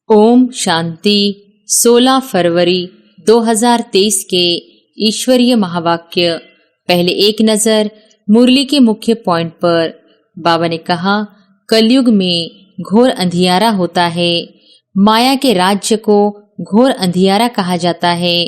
ओम शांति। 16 फरवरी 2023 के ईश्वरीय महावाक्य। पहले एक नजर मुरली के मुख्य पॉइंट पर। बाबा ने कहा, कलयुग में घोर अंधियारा होता है। माया के राज्य को घोर अंधियारा कहा जाता है।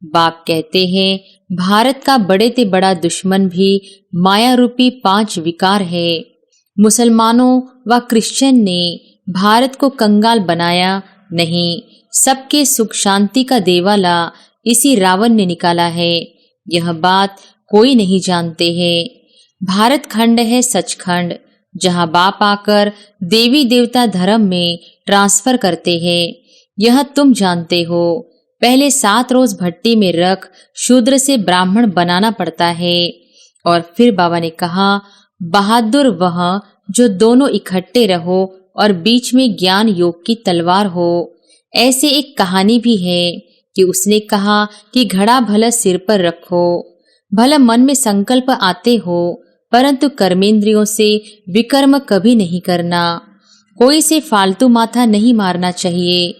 बाप कहते हैं, भारत का बड़े से बड़ा दुश्मन भी माया रूपी 5 विकार है। मुसलमानों व क्रिश्चियन ने भारत को कंगाल बनाया नहीं, सबके सुख शांति का देवाला इसी रावण ने निकाला है। यह बात कोई नहीं जानते हैं। भारत खंड है सचखंड, जहाँ बाप आकर देवी देवता धर्म में ट्रांसफर करते हैं। यह तुम जानते हो। पहले 7 रोज भट्टी में रख शूद्र से ब्राह्मण बनाना पड़ता है। और फिर बाबा ने कहा, बहादुर वह जो दोनों इकट्ठे रहो और बीच में ज्ञान योग की तलवार हो। ऐसे एक कहानी भी है कि उसने कहा कि घड़ा भला सिर पर रखो, भला मन में संकल्प आते हो, परंतु कर्मेंद्रियों से विकर्म कभी नहीं करना। कोई से फालतू माथा नहीं मारना चाहिए।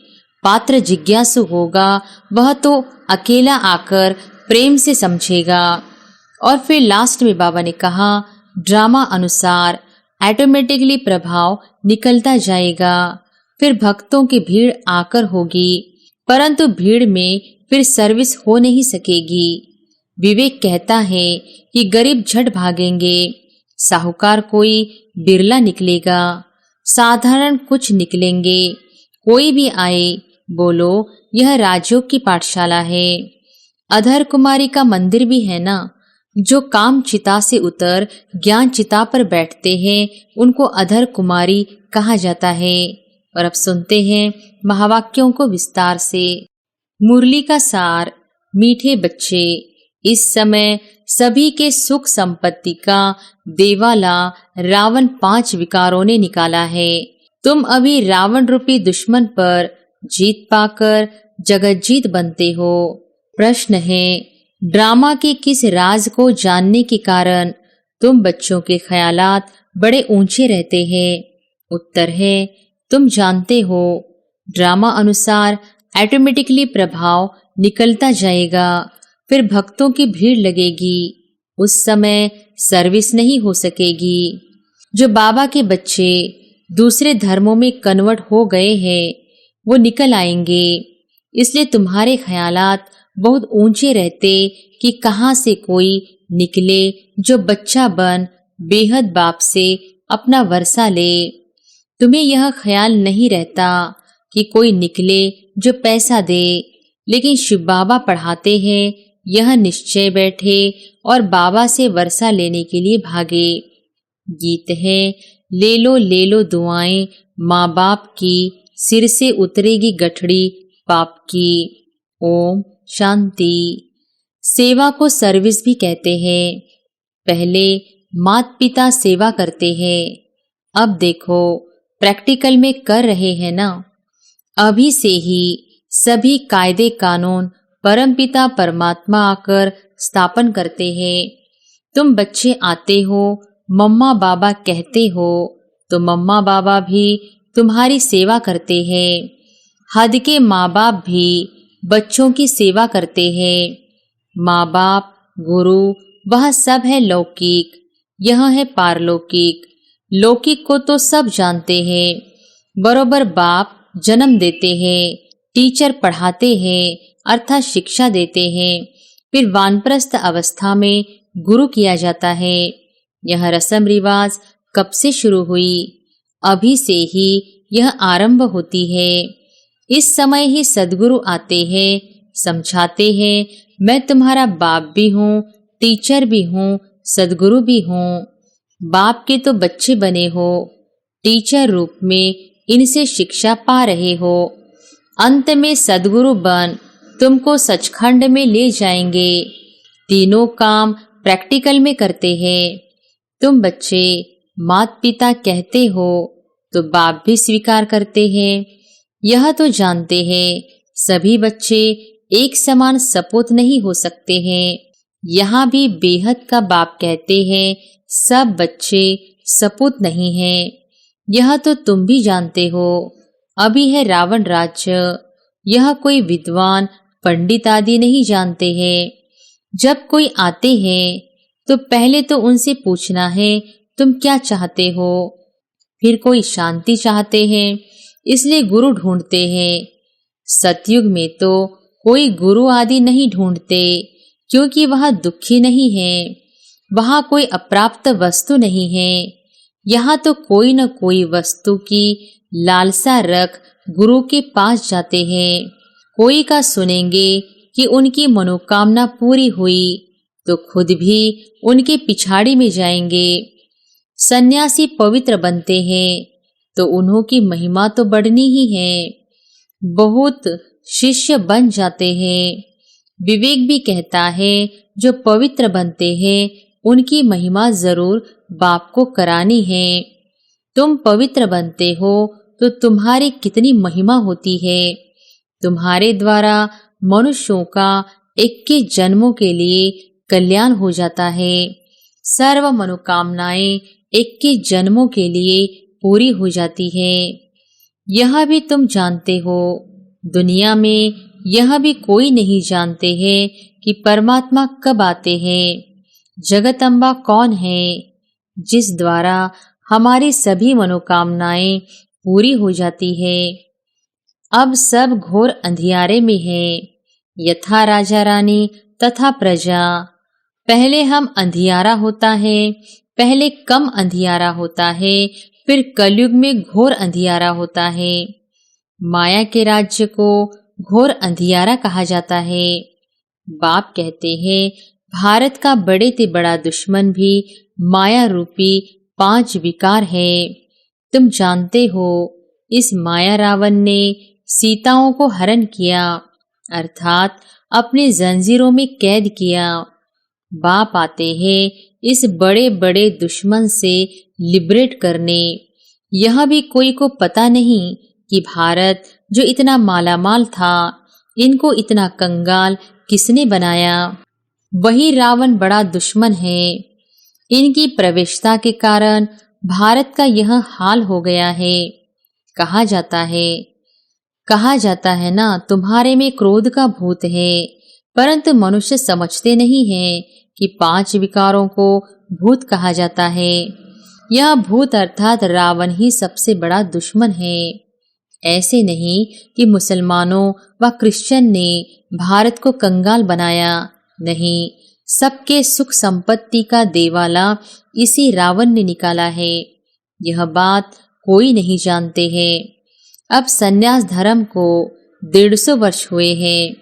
पात्र जिज्ञासु होगा वह तो अकेला आकर प्रेम से समझेगा। और फिर लास्ट में बाबा ने कहा, ड्रामा अनुसार ऑटोमेटिकली प्रभाव निकलता जाएगा। फिर भक्तों की भीड़ आकर होगी, परंतु भीड़ में फिर सर्विस हो नहीं सकेगी। विवेक कहता है कि गरीब झट भागेंगे, साहूकार कोई बिरला निकलेगा, साधारण कुछ निकलेंगे। कोई भी आए, बोलो यह राजयोग की पाठशाला है। अधर कुमारी का मंदिर भी है ना। जो काम चिता से उतर ज्ञान चिता पर बैठते हैं उनको अधर कुमारी कहा जाता है। और अब सुनते हैं महावाक्यों को विस्तार से। मुरली का सार। मीठे बच्चे, इस समय सभी के सुख संपत्ति का देवाला रावण 5 विकारों ने निकाला है। तुम अभी रावण रूपी दुश्मन पर जीत पाकर जगज्जीत बनते हो। प्रश्न है, ड्रामा के किस राज को जानने के कारण तुम बच्चों के ख्यालात बड़े ऊंचे रहते हैं? उत्तर है, तुम जानते हो। ड्रामा अनुसार ऑटोमेटिकली प्रभाव निकलता जाएगा। फिर भक्तों की भीड़ लगेगी। उस समय सर्विस नहीं हो सकेगी। जो बाबा के बच्चे दूसरे धर्मों में कन्वर्ट हो गए हैं वो निकल आएंगे। इसलिए तुम्हारे ख्यालात बहुत ऊंचे रहते कि कहाँ से कोई निकले जो बच्चा बन बेहद बाप से अपना वर्षा ले। तुम्हें यह ख्याल नहीं रहता कि कोई निकले जो पैसा दे, लेकिन शिव बाबा पढ़ाते हैं यह निश्चय बैठे और बाबा से वर्षा लेने के लिए भागे। गीत है, ले लो दुआएं माँ बाप की, सिर से उतरेगी गठड़ी पाप की। ओम शांति। सेवा को सर्विस भी कहते हैं। पहले माता पिता सेवा करते हैं, अब देखो प्रैक्टिकल में कर रहे हैं ना। अभी से ही सभी कायदे कानून परमपिता परमात्मा आकर स्थापन करते हैं। तुम बच्चे आते हो, मम्मा बाबा कहते हो, तो मम्मा बाबा भी तुम्हारी सेवा करते हैं। हद के माँ बाप भी बच्चों की सेवा करते हैं। माँ बाप, गुरु, वह सब है लौकिक, यह है पारलौकिक। लौकिक को तो सब जानते हैं। बरोबर बाप जन्म देते हैं, टीचर पढ़ाते हैं अर्थात शिक्षा देते हैं। फिर वानप्रस्थ अवस्था में गुरु किया जाता है। यह रस्म रिवाज कब से शुरू हुई? अभी से ही यह आरंभ होती है। इस समय ही सद्गुरु आते हैं, समझाते हैं, मैं तुम्हारा बाप भी हूँ, टीचर भी हूँ, सद्गुरु भी हूँ। बाप के तो बच्चे बने हो, टीचर रूप में इनसे शिक्षा पा रहे हो। अंत में सद्गुरु बन तुमको सचखंड में ले जाएंगे। तीनों काम प्रैक्टिकल में करते हैं। तुम बच्चे माता पिता कहते हो तो बाप भी स्वीकार करते हैं। यह तो जानते हैं सभी बच्चे एक समान सपूत नहीं हो सकते हैं। यहाँ भी बेहद का बाप कहते हैं सब बच्चे सपूत नहीं हैं। यह तो तुम भी जानते हो। अभी है रावण राज्य। यह कोई विद्वान पंडित आदि नहीं जानते हैं। जब कोई आते हैं तो पहले तो उनसे पूछना है तुम क्या चाहते हो। फिर कोई शांति चाहते हैं, इसलिए गुरु ढूंढते हैं। सतयुग में तो कोई गुरु आदि नहीं ढूंढते, क्योंकि वह दुखी नहीं है, वहां कोई अप्राप्त वस्तु नहीं है। यहाँ तो कोई न कोई वस्तु की लालसा रख गुरु के पास जाते हैं। कोई का सुनेंगे कि उनकी मनोकामना पूरी हुई तो खुद भी उनके पिछाड़ी में जाएंगे। सन्यासी पवित्र बनते हैं तो उन्हों की महिमा तो बढ़नी ही है। बहुत शिष्य बन जाते हैं। विवेक भी कहता है जो पवित्र बनते हैं उनकी महिमा जरूर बाप को करानी है। तुम पवित्र बनते हो तो तुम्हारी कितनी महिमा होती है। तुम्हारे द्वारा मनुष्यों का 21 जन्मों के लिए कल्याण हो जाता है। सर्व मनोकामनाएं 21 जन्मों के लिए पूरी हो जाती है। यह भी तुम जानते हो। दुनिया में यह भी कोई नहीं जानते हैं कि परमात्मा कब आते हैं। जगदम्बा कौन है, जिस द्वारा हमारी सभी मनोकामनाएं पूरी हो जाती है। अब सब घोर अंधियारे में है, यथा राजा रानी तथा प्रजा। पहले हम अंधियारा होता है, पहले कम अंधियारा होता है, फिर कलयुग में घोर अंधियारा होता है। माया के राज्य को घोर अंधियारा कहा जाता है। बाप कहते हैं भारत का बड़े से बड़ा दुश्मन भी माया रूपी 5 विकार है। तुम जानते हो इस माया रावण ने सीताओं को हरण किया, अर्थात अपने जंजीरों में कैद किया। बाप आते हैं इस बड़े बड़े दुश्मन से लिबरेट करने। यह भी कोई को पता नहीं कि भारत जो इतना मालामाल था, इनको इतना कंगाल किसने बनाया। वही रावण बड़ा दुश्मन है। इनकी प्रवेशता के कारण भारत का यह हाल हो गया है। कहा जाता है ना, तुम्हारे में क्रोध का भूत है। परंतु मनुष्य समझते नहीं है कि 5 विकारों को भूत कहा जाता है। यह भूत अर्थात रावण ही सबसे बड़ा दुश्मन है। ऐसे नहीं कि मुसलमानों व क्रिश्चियन ने भारत को कंगाल बनाया, नहीं, सबके सुख संपत्ति का देवाला इसी रावण ने निकाला है। यह बात कोई नहीं जानते हैं। अब सन्यास धर्म को 150 वर्ष हुए हैं।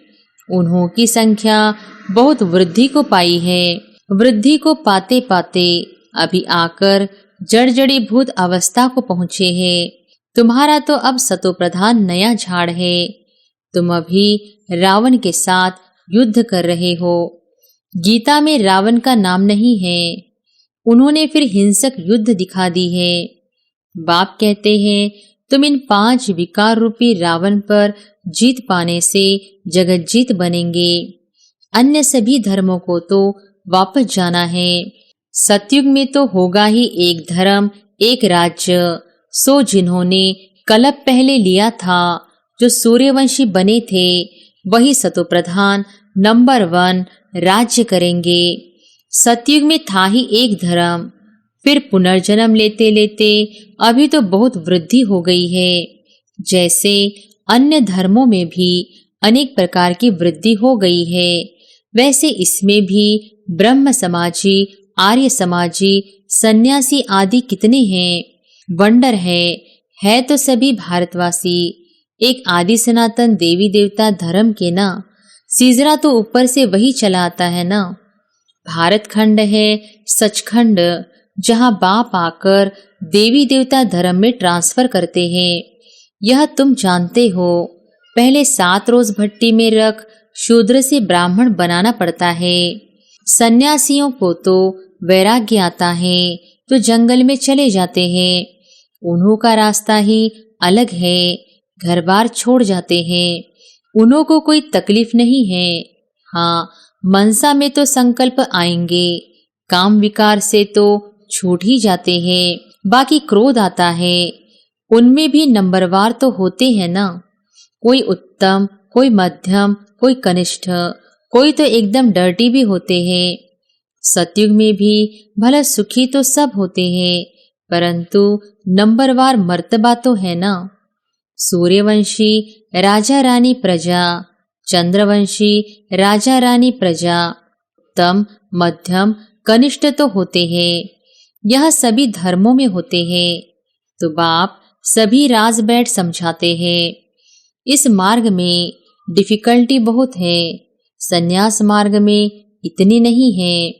उन्हों की संख्या बहुत वृद्धि को पाई है। वृद्धि को पाते पाते अभी आकर जड़जड़ीभूत अवस्था को पहुँचे हैं। तुम्हारा तो अब सतोप्रधान नया झाड़ है। तुम अभी रावण के साथ युद्ध कर रहे हो। गीता में रावण का नाम नहीं है। उन्होंने फिर हिंसक युद्ध दिखा दी है। बाप कहते हैं तुम इन 5 विकार रूपी रावण पर जीत पाने से जगज्जीत बनेंगे। अन्य सभी धर्मों को तो वापस जाना है। सतयुग में तो होगा ही एक धर्म एक राज्य। सो जिन्होंने कलप पहले लिया था, जो सूर्यवंशी बने थे, वही सतोप्रधान नंबर 1 राज्य करेंगे। सतयुग में था ही एक धर्म, फिर पुनर्जन्म लेते लेते अभी तो बहुत वृद्धि हो गई है। जैसे अन्य धर्मों में भी अनेक प्रकार की वृद्धि हो गई है, वैसे इसमें भी ब्रह्म समाजी, आर्य समाजी, सन्यासी आदि कितने हैं। वंडर है तो सभी भारतवासी एक आदि सनातन देवी देवता धर्म के ना। सीजरा तो ऊपर से वही चला आता है ना। भारत खंड है सचखंड, जहाँ बाप आकर देवी देवता धर्म में ट्रांसफर करते हैं। यह तुम जानते हो। पहले 7 रोज भट्टी में रख शूद्र से ब्राह्मण बनाना पड़ता है। सन्यासियों को तो वैराग्य आता है तो जंगल में चले जाते हैं। उन्हों का रास्ता ही अलग है, घर बार छोड़ जाते हैं। उन्हों को कोई तकलीफ नहीं है। हाँ, मनसा में तो संकल्प आएंगे, काम विकार से तो छूट ही जाते हैं। बाकी क्रोध आता है। उनमें भी नंबरवार तो होते हैं ना, कोई उत्तम, कोई मध्यम, कोई कनिष्ठ, कोई तो एकदम डर्टी भी होते हैं। सतयुग में भी भला सुखी तो सब होते हैं, परंतु नंबरवार मर्तबा तो है ना। सूर्यवंशी राजा रानी प्रजा, चंद्रवंशी राजा रानी प्रजा, उत्तम, मध्यम, कनिष्ठ तो होते हैं। यह सभी धर्मों में होते हैं। तो बाप सभी राज बैठ समझाते हैं। इस मार्ग में डिफिकल्टी बहुत है, सन्यास मार्ग में इतनी नहीं है।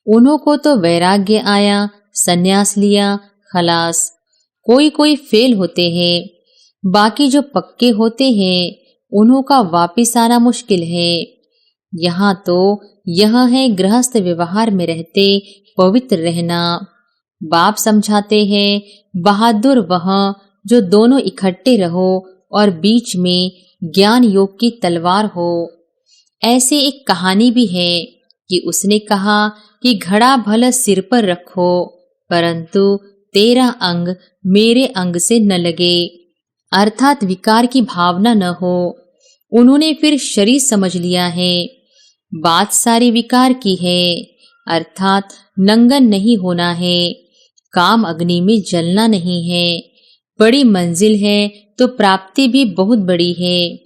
उन्हों को तो वैराग्य आया, सन्यास लिया, खलास। कोई कोई फेल होते हैं, बाकी जो पक्के होते हैं उन्हों का वापिस आना मुश्किल है। यहाँ तो यह है गृहस्थ व्यवहार में रहते पवित्र रहना। बाप समझाते हैं बहादुर वह जो दोनों इकट्ठे रहो और बीच में ज्ञान योग की तलवार हो। ऐसे एक कहानी भी है कि उसने कहा कि घड़ा भला सिर पर रखो, परंतु तेरा अंग मेरे अंग से न लगे, अर्थात विकार की भावना न हो। उन्होंने फिर शरीर समझ लिया है। बात सारी विकार की है, अर्थात नंगन नहीं होना है, काम अग्नि में जलना नहीं है। बड़ी मंजिल है तो प्राप्ति भी बहुत बड़ी है।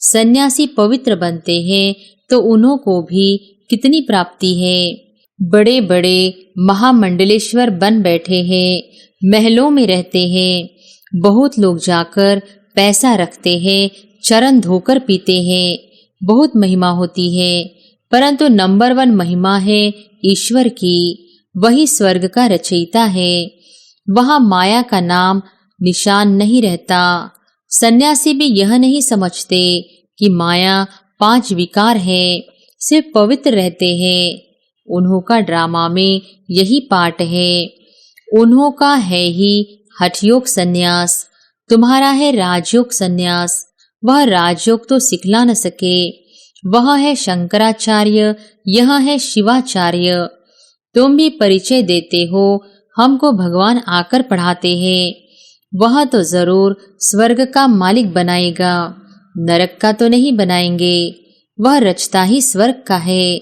सन्यासी पवित्र बनते हैं तो उन्हों को भी कितनी प्राप्ति है। बड़े बड़े महामंडलेश्वर बन बैठे हैं, महलों में रहते हैं। बहुत लोग जाकर पैसा रखते हैं, चरण धोकर पीते हैं, बहुत महिमा होती है। परंतु नंबर 1 महिमा है ईश्वर की, वही स्वर्ग का रचयिता है। वहां माया का नाम निशान नहीं रहता। सन्यासी भी यह नहीं समझते कि माया 5 विकार है, सिर्फ पवित्र रहते हैं। उन्हों का ड्रामा में यही पार्ट है। उन्हों का है ही हठयोग सन्यास, तुम्हारा है राजयोग सन्यास। वह राजयोग तो सिखला न सके। वह है शंकराचार्य, यह है शिवाचार्य। तुम भी परिचय देते हो, हमको भगवान आकर पढ़ाते हैं। वह तो जरूर स्वर्ग का मालिक बनाएगा, नरक का तो नहीं बनाएंगे। वह रचता ही स्वर्ग का है।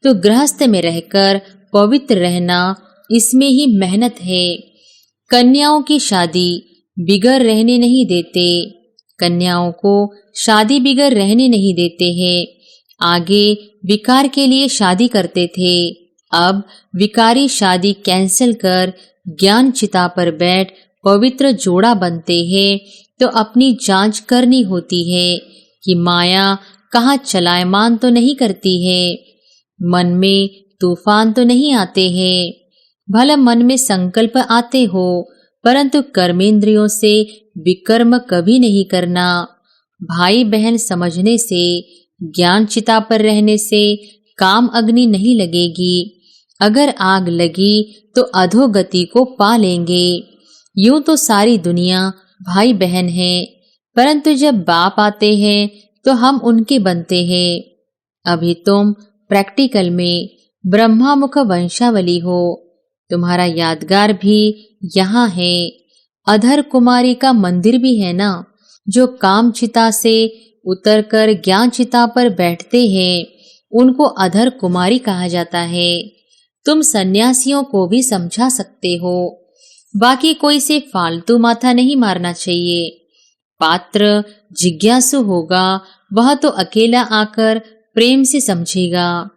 तो गृहस्थ में रहकर पवित्र रहना, इसमें ही मेहनत है। कन्याओं की शादी बिगड़ रहने नहीं देते, कन्याओं को शादी बिगड़ रहने नहीं देते हैं। आगे विकार के लिए शादी करते थे, अब विकारी शादी कैंसिल कर ज्ञान चिता पर बैठ पवित्र जोड़ा बनते हैं। तो अपनी जांच करनी होती है कि माया कहाँ चलायमान तो नहीं करती है, मन में तूफान तो नहीं आते हैं। भला मन में संकल्प आते हो, परंतु कर्मेंद्रियों से विकर्म कभी नहीं करना। भाई बहन समझने से, ज्ञान चिता पर रहने से काम अग्नि नहीं लगेगी। अगर आग लगी तो अधोगति को पा लेंगे। यूं तो सारी दुनिया भाई बहन है, परंतु जब बाप आते हैं तो हम उनके बनते हैं। अभी तुम प्रैक्टिकल में ब्रह्मामुख वंशावली हो। तुम्हारा यादगार भी यहाँ है। अधर कुमारी का मंदिर भी है ना। जो काम चिता से उतरकर ज्ञान चिता पर बैठते हैं उनको अधर कुमारी कहा जाता है। तुम सन्यासियों को भी समझा सकते हो। बाकी कोई से फालतू माथा नहीं मारना चाहिए। पात्र जिज्ञासु होगा, वह तो अकेला आकर प्रेम से समझेगा।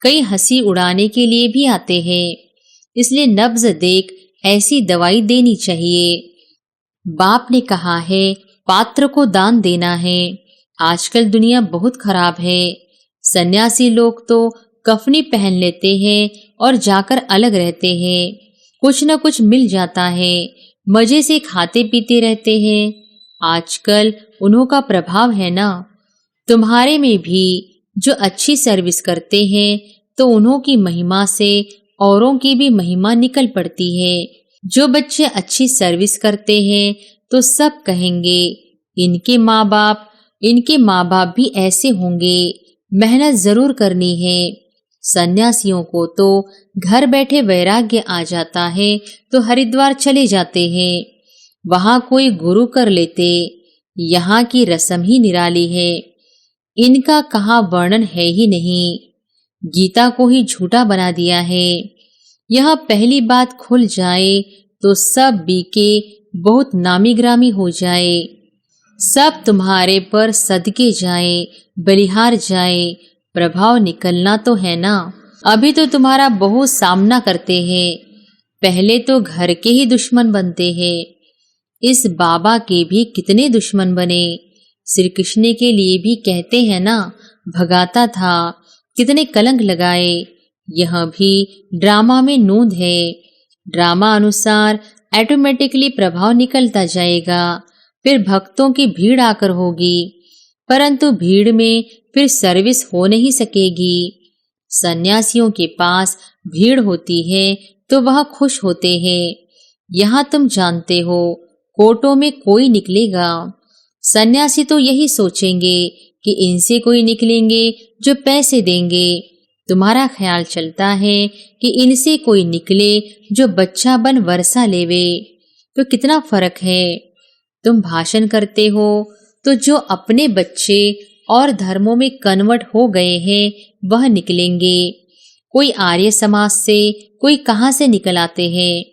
कई हंसी उड़ाने के लिए भी आते हैं, इसलिए नब्ज देख ऐसी दवाई देनी चाहिए। बाप ने कहा है पात्र को दान देना है। आजकल दुनिया बहुत खराब है। सन्यासी लोग तो कफनी पहन लेते हैं और जाकर अलग रहते हैं। कुछ न कुछ मिल जाता है, मजे से खाते पीते रहते हैं। आजकल उन्हों का प्रभाव है ना। तुम्हारे में भी जो अच्छी सर्विस करते हैं तो उन्हों की महिमा से औरों की भी महिमा निकल पड़ती है। जो बच्चे अच्छी सर्विस करते हैं तो सब कहेंगे इनके माँ बाप भी ऐसे होंगे। मेहनत जरूर करनी है। सन्यासियों को तो घर बैठे वैराग्य आ जाता है तो हरिद्वार चले जाते हैं। वहां कोई गुरु कर लेते। यहाँ की रस्म ही निराली है, इनका कहाँ वर्णन है ही नहीं। गीता को ही झूठा बना दिया है। यह पहली बात खुल जाए तो सब बीके बहुत नामी ग्रामी हो जाए, सब तुम्हारे पर सदके जाए, बलिहार जाए। प्रभाव निकलना तो है ना। अभी तो तुम्हारा बहुत सामना करते हैं, पहले तो घर के ही दुश्मन बनते हैं। इस बाबा के भी कितने दुश्मन बने। श्री कृष्ण के लिए भी कहते हैं ना, भगाता था, कितने कलंक लगाए। यह भी ड्रामा में नोंद है। ड्रामा अनुसार ऑटोमेटिकली प्रभाव निकलता जाएगा, फिर भक्तों की भीड़ आकर होगी, परंतु भीड़ में फिर सर्विस हो नहीं सकेगी। सन्यासियों के पास भीड़ होती है तो वह खुश होते हैं। यहाँ तुम जानते हो, कोर्टों में कोई निकलेगा। सन्यासी तो यही सोचेंगे कि इनसे कोई निकलेंगे जो पैसे देंगे। तुम्हारा ख्याल चलता है कि इनसे कोई निकले जो बच्चा बन वर्षा लेवे, तो कितना फर्क है। तुम भाषण करते हो तो जो अपने बच्चे और धर्मों में कन्वर्ट हो गए हैं वह निकलेंगे। कोई आर्य समाज से, कोई कहाँ से निकल आते हैं।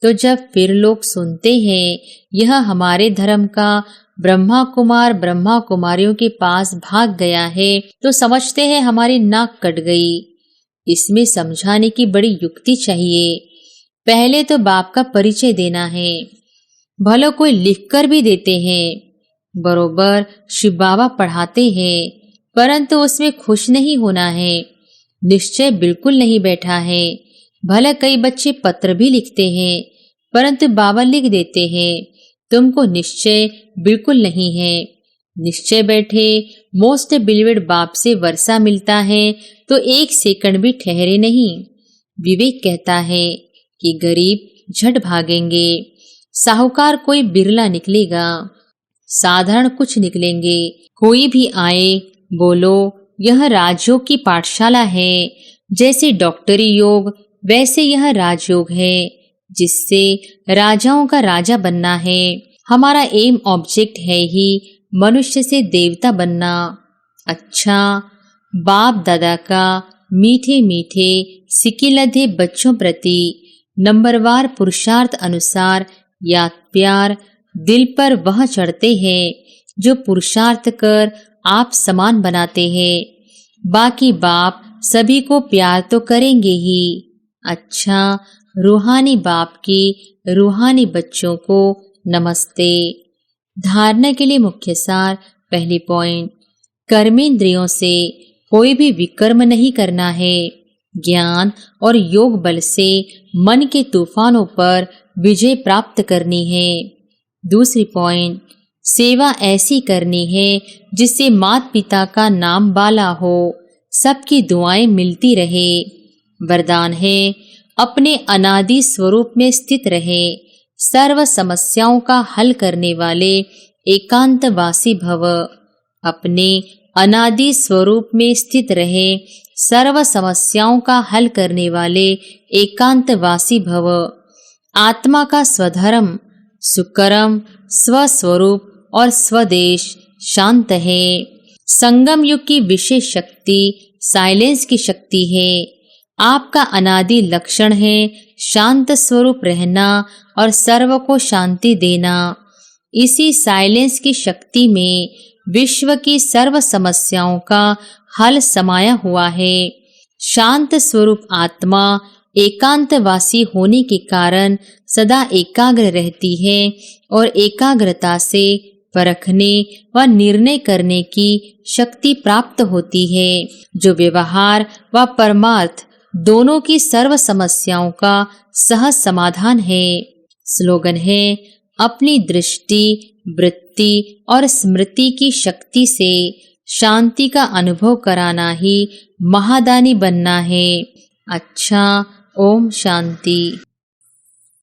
तो जब फिर लोग सुनते हैं यह हमारे धर्म का ब्रह्मा कुमारियों के पास भाग गया है, तो समझते हैं हमारी नाक कट गई। इसमें समझाने की बड़ी युक्ति चाहिए। पहले तो बाप का परिचय देना है। भले कोई लिखकर भी देते हैं, बरोबर शिव बाबा पढ़ाते हैं, परंतु उसमें खुश नहीं होना है। निश्चय बिल्कुल नहीं बैठा है। भले कई बच्चे पत्र भी लिखते हैं, परंतु बाबा लिख देते हैं, तुमको निश्चय बिल्कुल नहीं है। निश्चय बैठे मोस्ट बिलीवेड बाप से वर्षा मिलता है तो एक सेकंड भी ठहरे नहीं। विवेक कहता है कि गरीब झट भागेंगे, साहूकार कोई बिरला निकलेगा, साधारण कुछ निकलेंगे। कोई भी आए बोलो यह राजयोग की पाठशाला है। जैसे डॉक्टरी योग वैसे यह राजयोग है, जिससे राजाओं का राजा बनना है। हमारा एम ऑब्जेक्ट है ही मनुष्य से देवता बनना। अच्छा, बाप दादा का मीठे मीठे सिकिलधे बच्चों प्रति नंबरवार पुरुषार्थ अनुसार याद प्यार दिल पर वह चढ़ते हैं जो पुरुषार्थ कर आप समान बनाते हैं। बाकी बाप सभी को प्यार तो करेंगे ही। अच्छा, रूहानी बाप की रूहानी बच्चों को नमस्ते। धारणा के लिए मुख्य सार। पहली पॉइंट, कर्मेंद्रियों से कोई भी विकर्म नहीं करना है। ज्ञान और योग बल से मन के तूफानों पर विजय प्राप्त करनी है। दूसरी पॉइंट, सेवा ऐसी करनी है जिससे माता पिता का नाम बाला हो, सबकी दुआएं मिलती रहे। वरदान है अपने अनादि स्वरूप में स्थित रहे, सर्व समस्याओं का हल करने वाले एकांतवासी भव। अपने अनादि स्वरूप में स्थित रहे, सर्व समस्याओं का हल करने वाले एकांतवासी भव। आत्मा का स्वधर्म, सुकर्म, स्वस्वरूप और स्वदेश शांत है। संगम युग की विशेष शक्ति साइलेंस की शक्ति है। आपका अनादि लक्षण है शांत स्वरूप रहना और सर्व को शांति देना। इसी साइलेंस की शक्ति में विश्व की सर्व समस्याओं का हल समाया हुआ है। शांत स्वरूप आत्मा एकांतवासी होने के कारण सदा एकाग्र रहती है और एकाग्रता से परखने व निर्णय करने की शक्ति प्राप्त होती है, जो व्यवहार व परमार्थ दोनों की सर्व समस्याओं का सहज समाधान है। स्लोगन है, अपनी दृष्टि, वृत्ति और स्मृति की शक्ति से शांति का अनुभव कराना ही महादानी बनना है। अच्छा, ओम शांति।